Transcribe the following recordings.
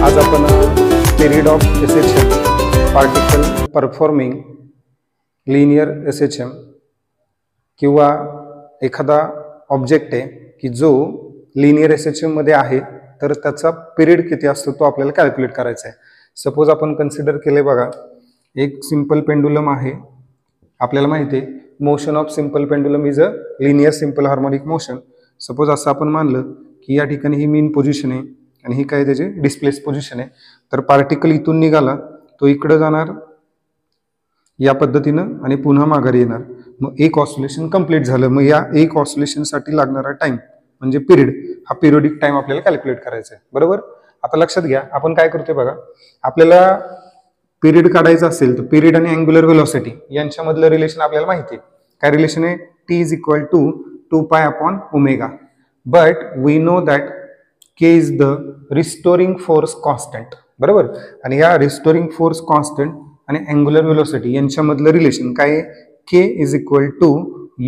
आज आपण period of SHM particle performing linear SHM किंवा एखादा ऑब्जेक्ट आहे की जो लिनियर SHM मध्ये आहे तर त्याचा पिरियड किती असतो तो आपल्याला कॅल्क्युलेट करायचा आहे। सपोज आपण कन्सिडर केले बघा, एक सिंपल पेंडुलम आहे। आपल्याला माहिती आहे motion of simple pendulum is a linear simple harmonic motion. Suppose असं आपण मानलं की या ठिकाणी ही मीन पोझिशन आहे आणि ही काय त्याची डिस्प्लेस पोझिशन आहे, तर पार्टिकल इथून निघाला तो इकडे जाणार या पद्धतीनं आणि पुन्हा माघारी येणार। मग एक ऑसिलेशन कंप्लीट झालं। मग या एक ऑसिलेशन साठी लागणारा टाइम म्हणजे पिरियड, हा पिरियोडिक टाइम आपल्याला कॅल्क्युलेट करायचा आहे, बरोबर। आता लक्षात घ्या आपण काय करतोय बघा, आपल्याला पिरियड काढायचा असेल तर पिरियड आणि अँग्युलर व्हेलॉसिटी यांच्यामधलं रिलेशन आपल्याला माहिती आहे। काय रिलेशन आहे? T is equal to 2 pi upon omega, but we know that K is the restoring force constant, बरोबर। आणि या रिस्टोरिंग फोर्स कॉन्स्टंट आणि अँग्युलर व्हेलॉसिटी यांच्यामधलं रिलेशन काय आहे? K is equal to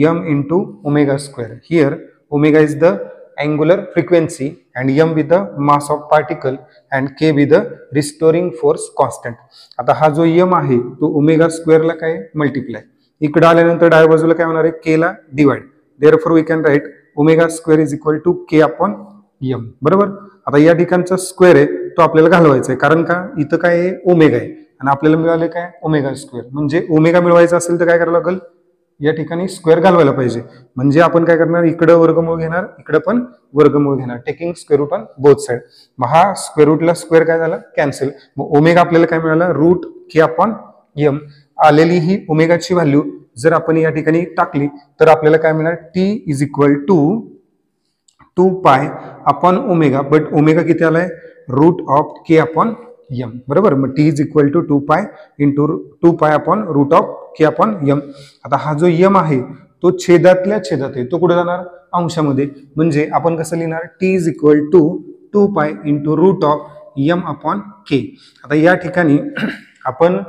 m into omega square. Here omega is the angular frequency and m with the mass of particle and k with the restoring force constant. आता हा जो m आहे तो omega square ला काय multiply, इकडे आल्यानंतर डाव्या बाजूला काय होणार आहे? k ला divide. Therefore we can write omega square is equal to k upon m, बरोबर। आता या ठिकाणचा स्क्वेअर आहे तो आपल्याला घालवायचा आहे, कारण का इथं काय आहे? ओमेगा आहे आणि आपल्याला मिळाले काय? Omega square. म्हणजे ओमेगा मिळवायचा असेल तर काय करावं लागेल? या ठिकाणी स्क्वेअर घालवायला पाहिजे। म्हणजे आपण काय करणार? इकडे वर्गमूळ घेणार, इकडे पण वर्गमूळ घेणार, taking square root on both side. मग हा स्क्वेअर रूटला स्क्वेअर काय झाला? कॅन्सल। मग ओमेगा आपल्याला काय मिळाला? Root k upon m। आलेली ही ओमेगाची व्हॅल्यू जर आपण या ठिकाणी टाकली तर आपल्याला काय मिळणार? T is equal to 2 pi upon omega, but omega किती आलाय? Root of k upon m, बरोबर। मग T is equal to 2 pi into 2 pi upon root of k upon m। आता हा जो m आहे तो छेदातल्या छेदात आहे, तो कुठे जाणार? अंशामध्ये। म्हणजे आपण कसं लिहिणार? T is equal to 2 pi into root of m upon k। आता या ठिकाणी आपण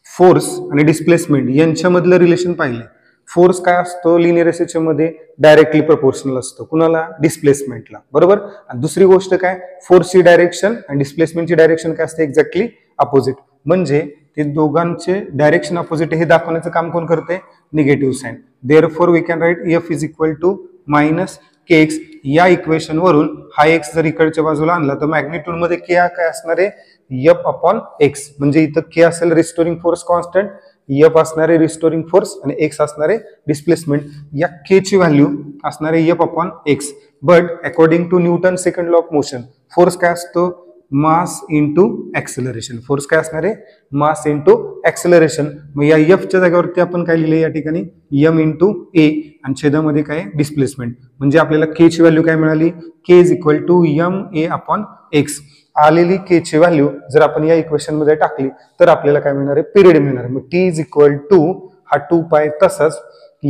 फोर्स आणि डिस्प्लेसमेंट यांच्यामधलं रिलेशन पाहिले। फोर्स काय असतो लिनियर SHM मध्ये? डायरेक्टली प्रोपोर्शनल असतो कुणाला? डिस्प्लेसमेंटला, बरोबर। आणि दुसरी गोष्ट काय? फोर्सची डायरेक्शन आणि डिस्प्लेसमेंटची डायरेक्शन काय असते? Exactly opposite. म्हणजे ते दोघांचे डायरेक्शन अपोजिट हे दाखवण्याचं काम कोण करते? Negative sign. Therefore we can write F is equal to minus kx। या इक्वेशन वरून हा x जर इकडच्या बाजूला आणला तर मॅग्निट्यूड मध्ये k काय असणार आहे? F upon x। म्हणजे इथं k असेल रिस्टोरिंग फोर्स कॉन्स्टंट, F असणारे रिस्टोरिंग फोर्स आणि x असणारे डिस्प्लेसमेंट। या k ची व्हॅल्यू असणारे F upon x। But according to Newton second law of motion force काय असतो? Mass into acceleration. फोर्स काय असणार आहे? Mass into acceleration. मग या F च्या जागेवरती आपण काय लिहिले या ठिकाणी? m इंटू a आणि छेदामध्ये काय? डिस्प्लेसमेंट। म्हणजे आपल्याला k ची व्हॅल्यू काय मिळाली? k is equal to ma upon x। आलेली k ची व्हॅल्यू जर आपण या इक्वेशन मध्ये टाकली तर आपल्याला काय मिळणार आहे? पिरियड मिळणार। मग T इज इक्वल टू हा 2 पाय तसंच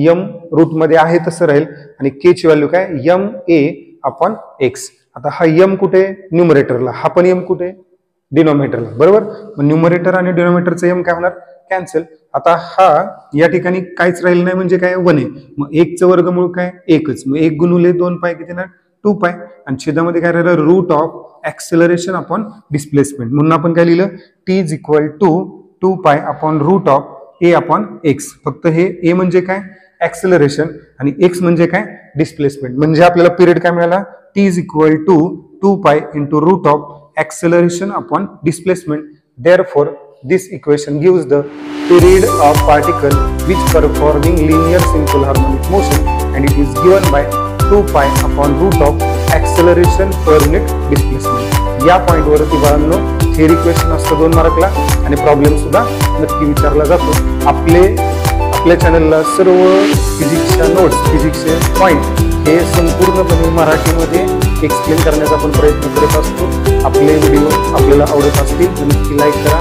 m रूट मध्ये आहे तसं राहील आणि k ची व्हॅल्यू काय? ma upon x। आता हा m कुठे? न्यूमरेटरला, हा पण m कुठे? डिनोमिनेटरला, बरोबर। मग न्यूमरेटर आणि डिनोमिनेटरचं m काय होणार? कॅन्सल। आता हा या ठिकाणी काहीच राहिलं नाही म्हणजे काय? 1 आहे। मग 1 चं वर्गमूळ काय? 1च। मग 1 गुणुले 2 पाय किती ना? 2 पाय। आणि छेदामध्ये काय राहिलं? Root of acceleration upon displacement. म्हणून आपण काय लिहिलं? T is equal to 2 pi upon root of a upon x। फक्त हे a म्हणजे काय? ऍक्सेलरेशन आणि x म्हणजे काय? डिस्प्लेसमेंट। म्हणजे आपल्याला पिरियड काय मिळाला? T is equal to 2 pi into root of acceleration upon displacement. Therefore, this equation gives the period of particle which performing linear simple harmonic motion, and it is given by 2 pi upon root of acceleration per unit displacement. या point वरती बाळांनो theory question असतो 2 मार्कला आणि problem सुद्धा नक्की विचारला जातो। आपल्या चॅनलला सर्व फिजिक्सच्या नोट्स, फिजिक्सचे पॉइंट हे संपूर्णपणे मराठीमध्ये एक्सप्लेन करण्याचा आपण प्रयत्न करत असतो। आपले व्हिडिओ आपल्याला आवडत असतील तर नक्की लाईक करा,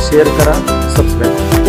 शेअर करा, सबस्क्राईब करा।